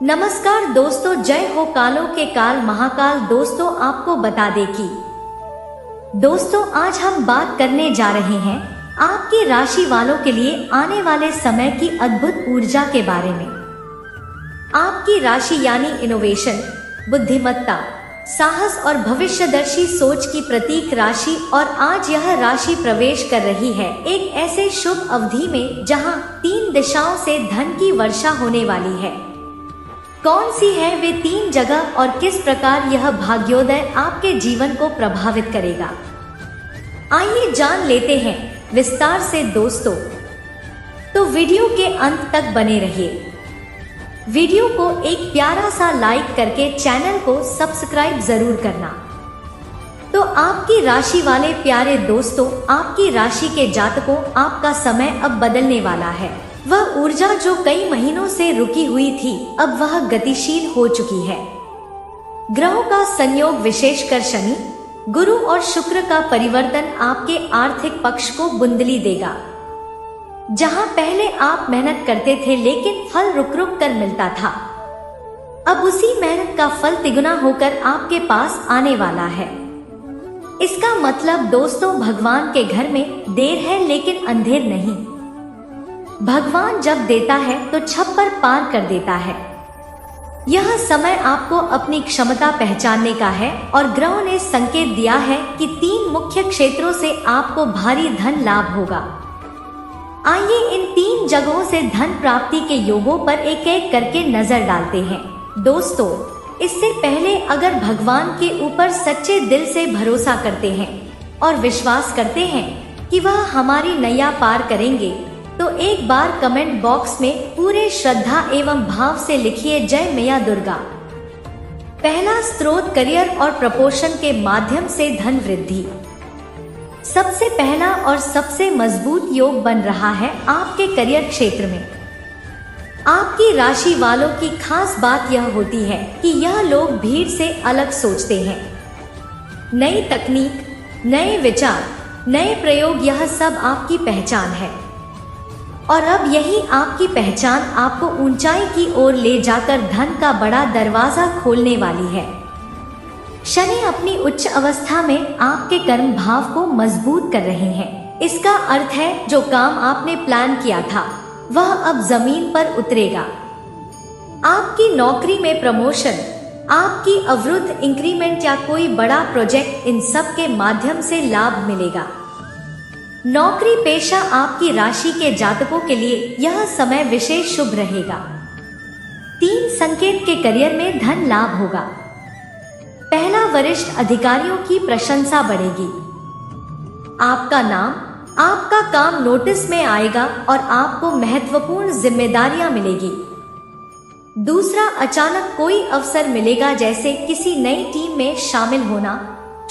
नमस्कार दोस्तों, जय हो कालों के काल महाकाल। दोस्तों आपको बता दें कि दोस्तों आज हम बात करने जा रहे हैं आपकी राशि वालों के लिए आने वाले समय की अद्भुत ऊर्जा के बारे में। आपकी राशि यानी इनोवेशन, बुद्धिमत्ता, साहस और भविष्यदर्शी सोच की प्रतीक राशि, और आज यह राशि प्रवेश कर रही है एक ऐसे शुभ अवधि में जहां 3 दिशाओं से धन की वर्षा होने वाली है। कौन सी है वे 3 जगह और किस प्रकार यह भाग्योदय आपके जीवन को प्रभावित करेगा, आइए जान लेते हैं विस्तार से दोस्तों। तो वीडियो के अंत तक बने रहिए। वीडियो को एक प्यारा सा लाइक करके चैनल को सब्सक्राइब जरूर करना। तो आपकी राशि वाले प्यारे दोस्तों, आपकी राशि के जातकों, आपका समय अब बदलने वाला है। वह ऊर्जा जो कई महीनों से रुकी हुई थी, अब वह गतिशील हो चुकी है। ग्रहों का संयोग, विशेषकर शनि, गुरु और शुक्र का परिवर्तन आपके आर्थिक पक्ष को बुंदली देगा। जहां पहले आप मेहनत करते थे लेकिन फल रुक रुक कर मिलता था, अब उसी मेहनत का फल तिगुना होकर आपके पास आने वाला है। इसका मतलब दोस्तों, भगवान के घर में देर है लेकिन अंधेर नहीं। भगवान जब देता है तो छप्पर पार कर देता है। यह समय आपको अपनी क्षमता पहचानने का है और ग्रहों ने संकेत दिया है कि 3 मुख्य क्षेत्रों से आपको भारी धन लाभ होगा। आइए इन 3 जगहों से धन प्राप्ति के योगों पर एक एक करके नजर डालते हैं दोस्तों। इससे पहले अगर भगवान के ऊपर सच्चे दिल से भरोसा करते हैं और विश्वास करते हैं कि वह हमारी नैया पार करेंगे, तो एक बार कमेंट बॉक्स में पूरे श्रद्धा एवं भाव से लिखिए जय मैया दुर्गा। पहला स्रोत, करियर और प्रमोशन के माध्यम से धन वृद्धि। सबसे पहला और सबसे मजबूत योग बन रहा है आपके करियर क्षेत्र में। आपकी राशि वालों की खास बात यह होती है कि यह लोग भीड़ से अलग सोचते हैं। नई तकनीक, नए विचार, नए प्रयोग, यह सब आपकी पहचान है। और अब यही आपकी पहचान आपको ऊंचाई की ओर ले जाकर धन का बड़ा दरवाजा खोलने वाली है। शनि अपनी उच्च अवस्था में आपके कर्म भाव को मजबूत कर रहे हैं। इसका अर्थ है जो काम आपने प्लान किया था वह अब जमीन पर उतरेगा। आपकी नौकरी में प्रमोशन, आपकी अवरुद्ध इंक्रीमेंट या कोई बड़ा प्रोजेक्ट, इन सब के माध्यम से लाभ मिलेगा। नौकरी पेशा, आपकी राशि के जातकों के लिए यह समय विशेष शुभ रहेगा। 3 संकेत के करियर में धन लाभ होगा। पहला, वरिष्ठ अधिकारियों की प्रशंसा बढ़ेगी। आपका नाम, आपका काम नोटिस में आएगा और आपको महत्वपूर्ण जिम्मेदारियां मिलेगी। दूसरा, अचानक कोई अवसर मिलेगा, जैसे किसी नई टीम में शामिल होना,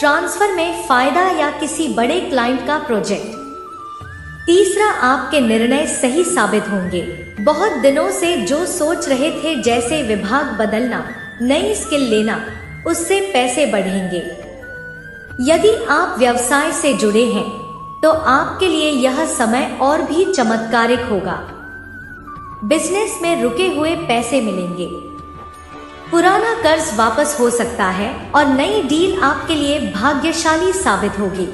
ट्रांसफर में फायदा या किसी बड़े क्लाइंट का प्रोजेक्ट। तीसरा, आपके निर्णय सही साबित होंगे। बहुत दिनों से जो सोच रहे थे, जैसे विभाग बदलना, नई स्किल लेना, उससे पैसे बढ़ेंगे। यदि आप व्यवसाय से जुड़े हैं तो आपके लिए यह समय और भी चमत्कारिक होगा। बिजनेस में रुके हुए पैसे मिलेंगे। पुराना कर्ज वापस हो सकता है और नई डील आपके लिए भाग्यशाली साबित होगी।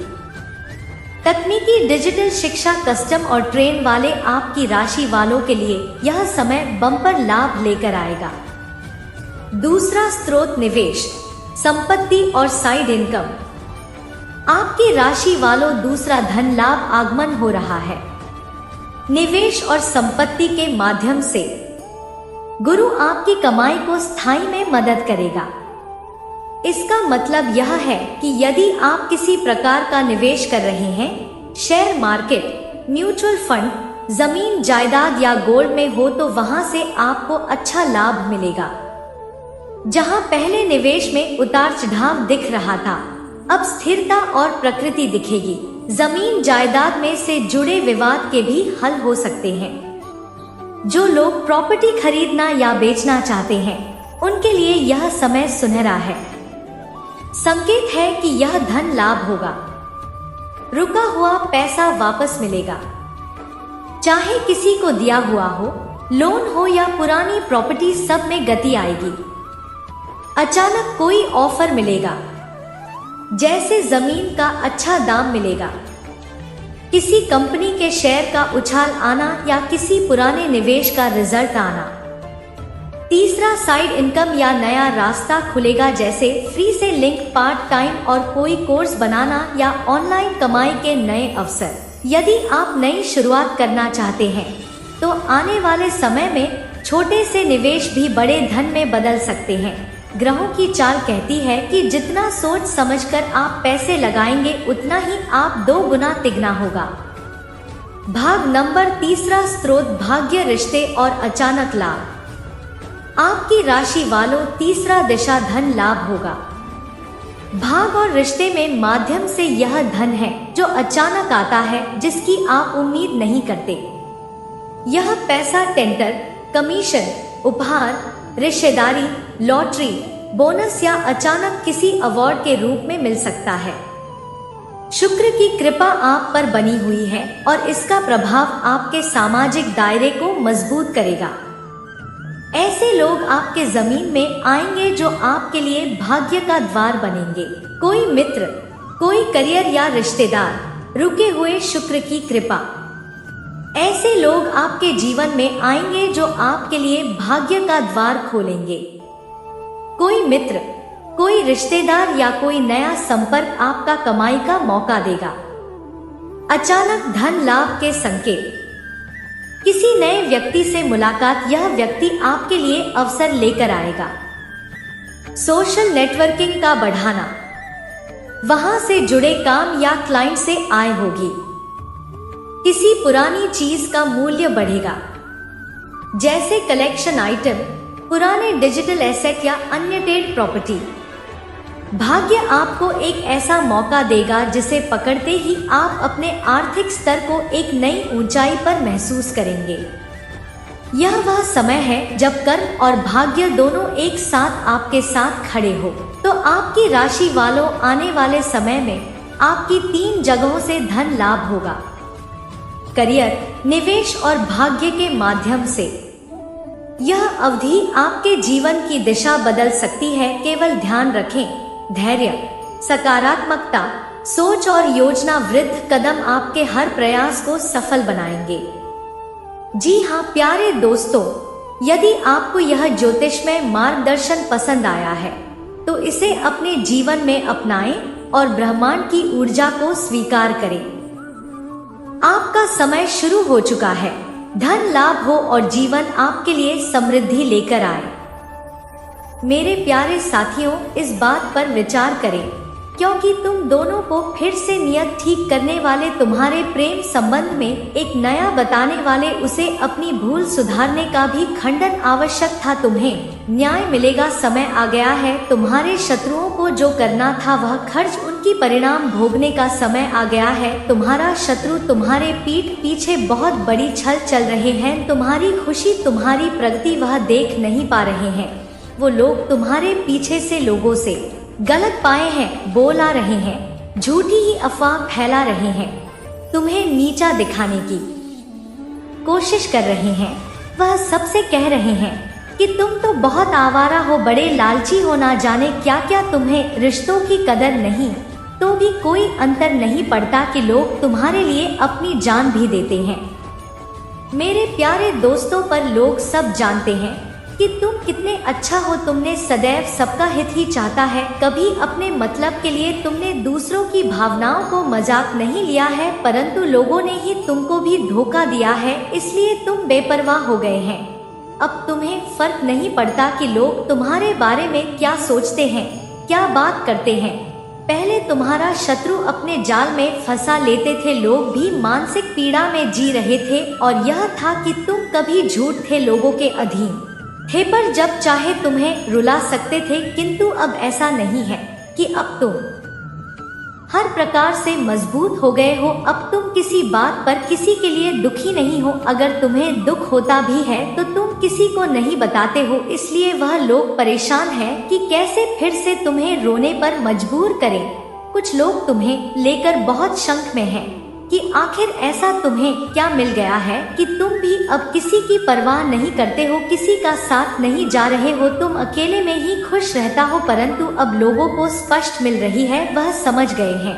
तकनीकी, डिजिटल शिक्षा, कस्टम और ट्रेन वाले आपकी राशि वालों के लिए यह समय बम्पर लाभ लेकर आएगा। दूसरा स्रोत, निवेश, संपत्ति और साइड इनकम। आपकी राशि वालों, दूसरा धन लाभ आगमन हो रहा है। निवेश और संपत्ति के माध्यम से गुरु आपकी कमाई को स्थायी में मदद करेगा। इसका मतलब यह है कि यदि आप किसी प्रकार का निवेश कर रहे हैं, शेयर मार्केट, म्यूचुअल फंड, जमीन जायदाद या गोल्ड में हो, तो वहां से आपको अच्छा लाभ मिलेगा। जहां पहले निवेश में उतार चढ़ाव दिख रहा था, अब स्थिरता और प्रकृति दिखेगी। जमीन जायदाद में से जुड़े विवाद के भी हल हो सकते हैं। जो लोग प्रॉपर्टी खरीदना या बेचना चाहते हैं, उनके लिए यह समय सुनहरा है। संकेत है कि यह धन लाभ होगा। रुका हुआ पैसा वापस मिलेगा। चाहे किसी को दिया हुआ हो लोन हो या पुरानी प्रॉपर्टी, सब में गति आएगी। अचानक कोई ऑफर मिलेगा, जैसे जमीन का अच्छा दाम मिलेगा, किसी कंपनी के शेयर का उछाल आना या किसी पुराने निवेश का रिजल्ट आना। तीसरा, साइड इनकम या नया रास्ता खुलेगा, जैसे फ्री से लिंक, पार्ट टाइम और कोई कोर्स बनाना या ऑनलाइन कमाई के नए अवसर। यदि आप नई शुरुआत करना चाहते हैं तो आने वाले समय में छोटे से निवेश भी बड़े धन में बदल सकते हैं। ग्रहों की चाल कहती है कि जितना सोच समझकर आप पैसे लगाएंगे उतना ही आप 2 गुना तिगना होगा। भाग नंबर 3, स्रोत भाग्य, रिश्ते और अचानक लाभ। आपकी राशि वालों, तीसरा दिशा धन लाभ होगा। भाग और रिश्ते में माध्यम से यह धन है जो अचानक आता है, जिसकी आप उम्मीद नहीं करते। यह पैसा टेंडर, कमीशन, उपहार, रिश्तेदारी, लॉटरी, बोनस या अचानक किसी अवार्ड के रूप में मिल सकता है। शुक्र की कृपा आप पर बनी हुई है और इसका प्रभाव आपके सामाजिक दायरे को मजबूत करेगा। ऐसे लोग आपके जमीन में आएंगे जो आपके लिए भाग्य का द्वार बनेंगे। कोई मित्र, कोई करियर या रिश्तेदार, रुके हुए शुक्र की कृपा। ऐसे लोग आपके जीवन में आएंगे जो आपके लिए भाग्य का द्वार खोलेंगे। कोई मित्र, कोई रिश्तेदार या कोई नया संपर्क आपका कमाई का मौका देगा। अचानक धन लाभ के संकेत। किसी नए व्यक्ति से मुलाकात, यह व्यक्ति आपके लिए अवसर लेकर आएगा। सोशल नेटवर्किंग का बढ़ाना, वहां से जुड़े काम या क्लाइंट से आय होगी। किसी पुरानी चीज का मूल्य बढ़ेगा, जैसे कलेक्शन आइटम, पुराने डिजिटल एसेट या अन्य डेड प्रॉपर्टी। भाग्य आपको एक ऐसा मौका देगा जिसे पकड़ते ही आप अपने आर्थिक स्तर को एक नई ऊंचाई पर महसूस करेंगे। यह वह समय है जब कर्म और भाग्य दोनों एक साथ आपके साथ खड़े हो। तो आपकी राशि वालों, आने वाले समय में आपकी 3 जगहों से धन लाभ होगा। करियर, निवेश और भाग्य के माध्यम से। यह अवधि आपके जीवन की दिशा बदल सकती है। केवल ध्यान रखें, धैर्य, सकारात्मकता, सोच और योजनाबद्ध कदम आपके हर प्रयास को सफल बनाएंगे। जी हाँ प्यारे दोस्तों, यदि आपको यह ज्योतिषमय मार्गदर्शन पसंद आया है तो इसे अपने जीवन में अपनाएं और ब्रह्मांड की ऊर्जा को स्वीकार करें। आपका समय शुरू हो चुका है। धन लाभ हो और जीवन आपके लिए समृद्धि लेकर आए। मेरे प्यारे साथियों, इस बात पर विचार करें, क्योंकि तुम दोनों को फिर से नियत ठीक करने वाले, तुम्हारे प्रेम संबंध में एक नया बताने वाले, उसे अपनी भूल सुधारने का भी खंडन आवश्यक था। तुम्हें न्याय मिलेगा, समय आ गया है। तुम्हारे शत्रुओं को जो करना था वह खर्च, उनकी परिणाम भोगने का समय आ गया है। तुम्हारा शत्रु तुम्हारे पीठ पीछे बहुत बड़ी छल चल रहे हैं। तुम्हारी खुशी, तुम्हारी प्रगति वह देख नहीं पा रहे हैं। वो लोग तुम्हारे पीछे से लोगों से गलत पाए हैं बोला रहे हैं, झूठी ही अफवाह फैला रहे हैं, तुम्हें नीचा दिखाने की कोशिश कर रहे हैं। वह सबसे कह रहे हैं कि तुम तो बहुत आवारा हो, बड़े लालची हो, ना जाने क्या क्या। तुम्हें रिश्तों की कदर नहीं, तो भी कोई अंतर नहीं पड़ता कि लोग तुम्हारे लिए अपनी जान भी देते हैं। मेरे प्यारे दोस्तों, पर लोग सब जानते हैं कि तुम कितने अच्छा हो। तुमने सदैव सबका हित ही चाहता है। कभी अपने मतलब के लिए तुमने दूसरों की भावनाओं को मजाक नहीं लिया है, परंतु लोगों ने ही तुमको भी धोखा दिया है, इसलिए तुम बेपरवाह हो गए हैं। अब तुम्हें फर्क नहीं पड़ता कि लोग तुम्हारे बारे में क्या सोचते हैं, क्या बात करते हैं। पहले तुम्हारा शत्रु अपने जाल में फंसा लेते थे, लोग भी मानसिक पीड़ा में जी रहे थे, और यह था कि तुम कभी झूठ थे, लोगों के अधीन थे, पर जब चाहे तुम्हें रुला सकते थे। किंतु अब ऐसा नहीं है कि अब तुम हर प्रकार से मजबूत हो गए हो। अब तुम किसी बात पर किसी के लिए दुखी नहीं हो। अगर तुम्हें दुख होता भी है तो तुम किसी को नहीं बताते हो, इसलिए वह लोग परेशान हैं कि कैसे फिर से तुम्हें रोने पर मजबूर करें। कुछ लोग तुम्हें लेकर बहुत शंक में हैं। कि आखिर ऐसा तुम्हें क्या मिल गया है कि तुम भी अब किसी की परवाह नहीं करते हो, किसी का साथ नहीं जा रहे हो, तुम अकेले में ही खुश रहता हो। परंतु अब लोगों को स्पष्ट मिल रही है, वह समझ गए हैं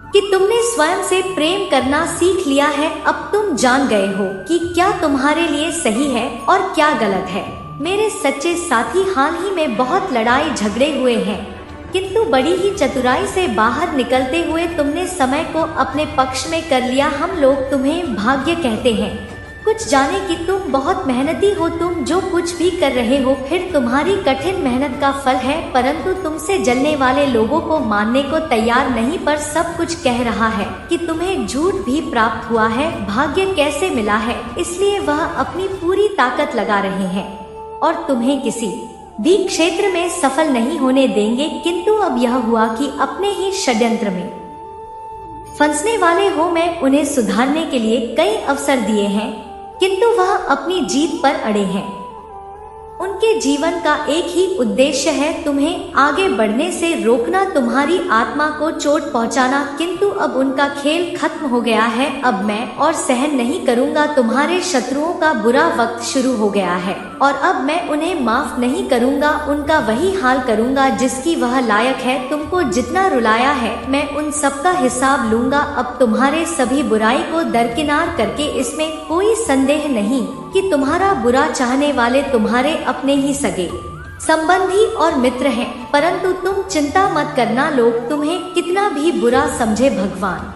कि तुमने स्वयं से प्रेम करना सीख लिया है। अब तुम जान गए हो कि क्या तुम्हारे लिए सही है और क्या गलत है। मेरे सच्चे साथी, हाल ही में बहुत लड़ाई झगड़े हुए हैं, किंतु बड़ी ही चतुराई से बाहर निकलते हुए तुमने समय को अपने पक्ष में कर लिया। हम लोग तुम्हें भाग्य कहते हैं, कुछ जाने कि तुम बहुत मेहनती हो। तुम जो कुछ भी कर रहे हो फिर तुम्हारी कठिन मेहनत का फल है, परंतु तुमसे जलने वाले लोगों को मानने को तैयार नहीं, पर सब कुछ कह रहा है कि तुम्हें झूठ भी प्राप्त हुआ है, भाग्य कैसे मिला है। इसलिए वह अपनी पूरी ताकत लगा रहे हैं और तुम्हें किसी भी क्षेत्र में सफल नहीं होने देंगे। किंतु अब यह हुआ कि अपने ही षड्यंत्र में फंसने वाले हो। मैं उन्हें सुधारने के लिए कई अवसर दिए हैं, किंतु वह अपनी जीत पर अड़े हैं। उनके जीवन का एक ही उद्देश्य है, तुम्हें आगे बढ़ने से रोकना, तुम्हारी आत्मा को चोट पहुंचाना। किंतु अब उनका खेल खत्म हो गया है। अब मैं और सहन नहीं करूंगा। तुम्हारे शत्रुओं का बुरा वक्त शुरू हो गया है और अब मैं उन्हें माफ नहीं करूंगा। उनका वही हाल करूंगा जिसकी वह लायक है। तुमको जितना रुलाया है मैं उन सबका हिसाब लूंगा। अब तुम्हारे सभी बुराई को दरकिनार करके, इसमें कोई संदेह नहीं कि तुम्हारा बुरा चाहने वाले तुम्हारे अपने ही सगे संबंधी और मित्र हैं। परंतु तुम चिंता मत करना, लोग तुम्हें कितना भी बुरा समझे, भगवान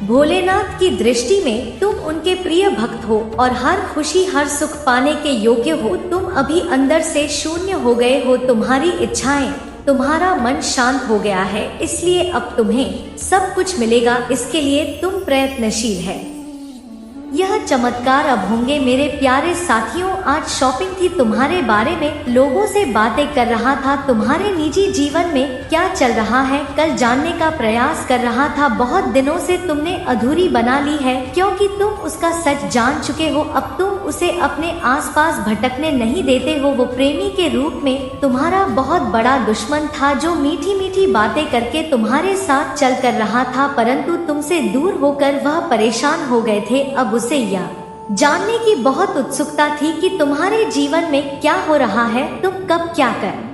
भोलेनाथ की दृष्टि में तुम उनके प्रिय भक्त हो और हर खुशी हर सुख पाने के योग्य हो। तुम अभी अंदर से शून्य हो गए हो, तुम्हारी इच्छाएं, तुम्हारा मन शांत हो गया है, इसलिए अब तुम्हें सब कुछ मिलेगा। इसके लिए तुम प्रयत्नशील है। यह चमत्कार अब होंगे। मेरे प्यारे साथियों, आज शॉपिंग थी, तुम्हारे बारे में लोगों से बातें कर रहा था, तुम्हारे निजी जीवन में क्या चल रहा है कल जानने का प्रयास कर रहा था। बहुत दिनों से तुमने अधूरी बना ली है, क्योंकि तुम उसका सच जान चुके हो। अब तुम उसे अपने आसपास भटकने नहीं देते हो। वो प्रेमी के रूप में तुम्हारा बहुत बड़ा दुश्मन था, जो मीठी मीठी बातें करके तुम्हारे साथ चल कर रहा था, परंतु तुमसे दूर होकर वह परेशान हो गए थे। अब उसे यह जानने की बहुत उत्सुकता थी कि तुम्हारे जीवन में क्या हो रहा है, तुम कब क्या कर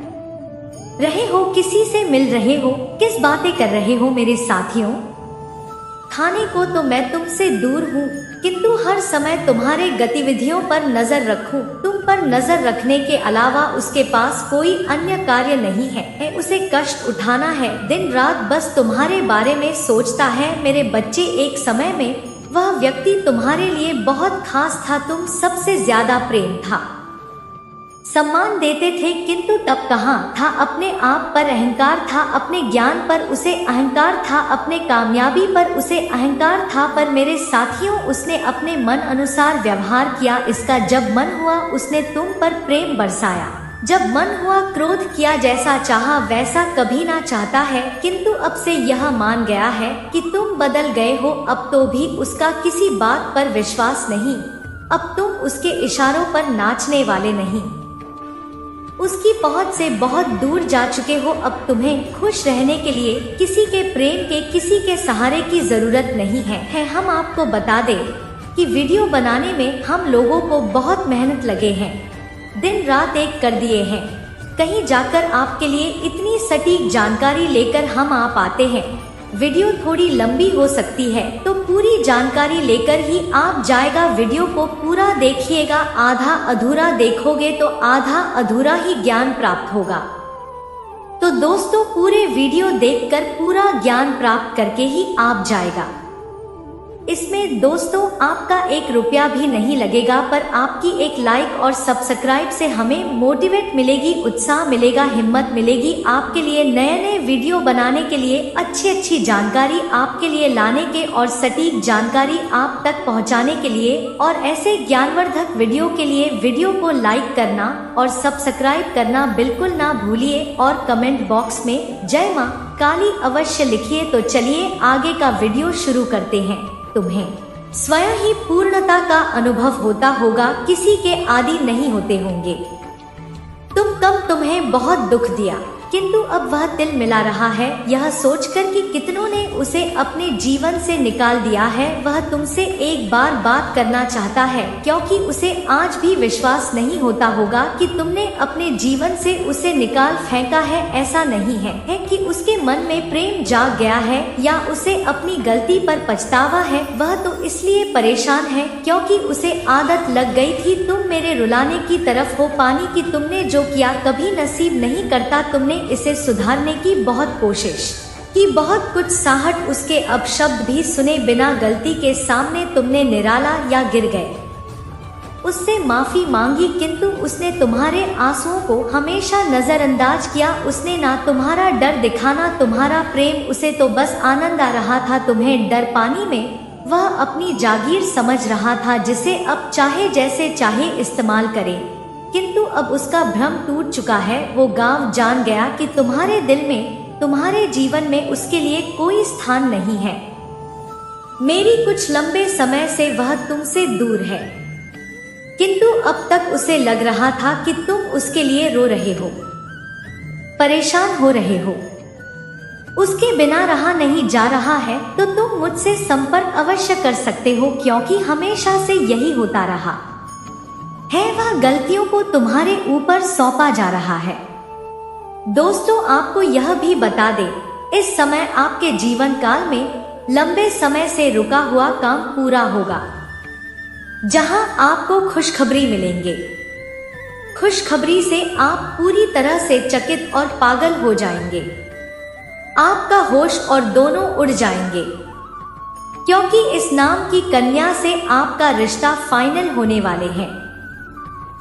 रहे हो, किसी से मिल रहे हो, किस बातें कर रहे हो। मेरे साथियों, खाने को तो मैं तुमसे दूर हूँ, किंतु हर समय तुम्हारे गतिविधियों पर नजर रखूं। तुम पर नजर रखने के अलावा उसके पास कोई अन्य कार्य नहीं है। उसे कष्ट उठाना है, दिन रात बस तुम्हारे बारे में सोचता है। मेरे बच्चे, एक समय में वह व्यक्ति तुम्हारे लिए बहुत खास था, तुम सबसे ज्यादा प्रेम था, सम्मान देते थे, किंतु तब कहाँ था। अपने आप पर अहंकार था, अपने ज्ञान पर उसे अहंकार था, अपने कामयाबी पर उसे अहंकार था। पर मेरे साथियों, उसने अपने मन अनुसार व्यवहार किया। इसका जब मन हुआ उसने तुम पर प्रेम बरसाया, जब मन हुआ क्रोध किया, जैसा चाहा वैसा कभी ना चाहता है। किंतु अब से यह मान गया है कि तुम बदल गए हो। अब तो भी उसका किसी बात पर विश्वास नहीं। अब तुम उसके इशारों पर नाचने वाले नहीं, उसकी पहुंच से बहुत दूर जा चुके हो। अब तुम्हें खुश रहने के लिए किसी के प्रेम के, किसी के सहारे की जरूरत नहीं है। हम आपको बता दें कि वीडियो बनाने में हम लोगों को बहुत मेहनत लगे हैं, दिन रात एक कर दिए हैं। कहीं जाकर आपके लिए इतनी सटीक जानकारी लेकर हम आप आते हैं। वीडियो थोड़ी लंबी हो सकती है, तो पूरी जानकारी लेकर ही आप जाएगा। वीडियो को पूरा देखिएगा, आधा अधूरा देखोगे तो आधा अधूरा ही ज्ञान प्राप्त होगा। तो दोस्तों, पूरे वीडियो देखकर पूरा ज्ञान प्राप्त करके ही आप जाएगा। इसमें दोस्तों आपका 1 रुपया भी नहीं लगेगा, पर आपकी एक लाइक और सब्सक्राइब से हमें मोटिवेट मिलेगी, उत्साह मिलेगा, हिम्मत मिलेगी आपके लिए नए नए वीडियो बनाने के लिए, अच्छी जानकारी आपके लिए लाने के और सटीक जानकारी आप तक पहुंचाने के लिए। और ऐसे ज्ञानवर्धक वीडियो के लिए वीडियो को लाइक करना और सब्सक्राइब करना बिल्कुल ना भूलिए और कमेंट बॉक्स में जय मां काली अवश्य लिखिए। तो चलिए आगे का वीडियो शुरू करते हैं। तुम्हें स्वयं ही पूर्णता का अनुभव होता होगा, किसी के आदि नहीं होते होंगे। तुम्हें बहुत दुख दिया, किंतु अब वह तिल मिला रहा है, यह सोचकर कि कितनों ने उसे अपने जीवन से निकाल दिया है। वह तुमसे एक बार बात करना चाहता है, क्योंकि उसे आज भी विश्वास नहीं होता होगा कि तुमने अपने जीवन से उसे निकाल फेंका है। ऐसा नहीं है कि उसके मन में प्रेम जाग गया है या उसे अपनी गलती पर पछतावा है। वह तो इसलिए परेशान है क्योंकि उसे आदत लग गई थी तुम मेरे रुलाने की तरफ हो। पानी की तुमने जो किया कभी नसीब नहीं करता। तुमने इसे सुधारने की बहुत कोशिश की, बहुत कुछ साहट उसके अब शब्द भी सुने बिना गलती के सामने तुमने निराला या गिर गए। उससे माफी मांगी, किंतु उसने तुम्हारे आंसुओं को हमेशा नजरअंदाज किया। उसने ना तुम्हारा डर दिखाना, तुम्हारा प्रेम, उसे तो बस आनंद आ रहा था तुम्हें डर पानी में। वह अपनी जागीर समझ रहा था जिसे अब चाहे जैसे चाहे इस्तेमाल करे, किंतु अब उसका भ्रम टूट चुका है। वो गांव जान गया कि तुम्हारे दिल में, तुम्हारे जीवन में उसके लिए कोई स्थान नहीं है। मेरी कुछ लंबे समय से वह तुमसे दूर है, किंतु अब तक उसे लग रहा था कि तुम उसके लिए रो रहे हो, परेशान हो रहे हो। उसके बिना रहा नहीं जा रहा है तो तुम मुझसे संपर्क अवश्य कर सकते हो, क्योंकि हमेशा से यही होता रहा है। वह गलतियों को तुम्हारे ऊपर सौंपा जा रहा है। दोस्तों, आपको यह भी बता दे, इस समय आपके जीवन काल में लंबे समय से रुका हुआ काम पूरा होगा, जहां आपको खुशखबरी मिलेंगे। खुशखबरी से आप पूरी तरह से चकित और पागल हो जाएंगे। आपका होश और दोनों उड़ जाएंगे, क्योंकि इस नाम की कन्या से आपका रिश्ता फाइनल होने वाले हैं।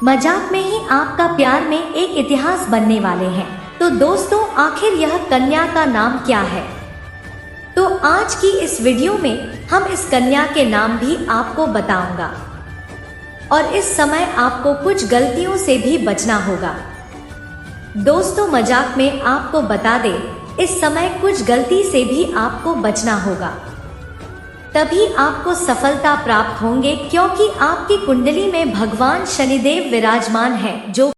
मजाक में ही आपका प्यार में एक इतिहास बनने वाले हैं। तो दोस्तों, आखिर यह कन्या का नाम क्या है? तो आज की इस वीडियो में हम इस कन्या के नाम भी आपको बताऊंगा, और इस समय आपको कुछ गलतियों से भी बचना होगा। दोस्तों, मजाक में आपको बता दें, इस समय कुछ गलती से भी आपको बचना होगा, तभी आपको सफलता प्राप्त होंगे, क्योंकि आपकी कुंडली में भगवान शनिदेव विराजमान है, जो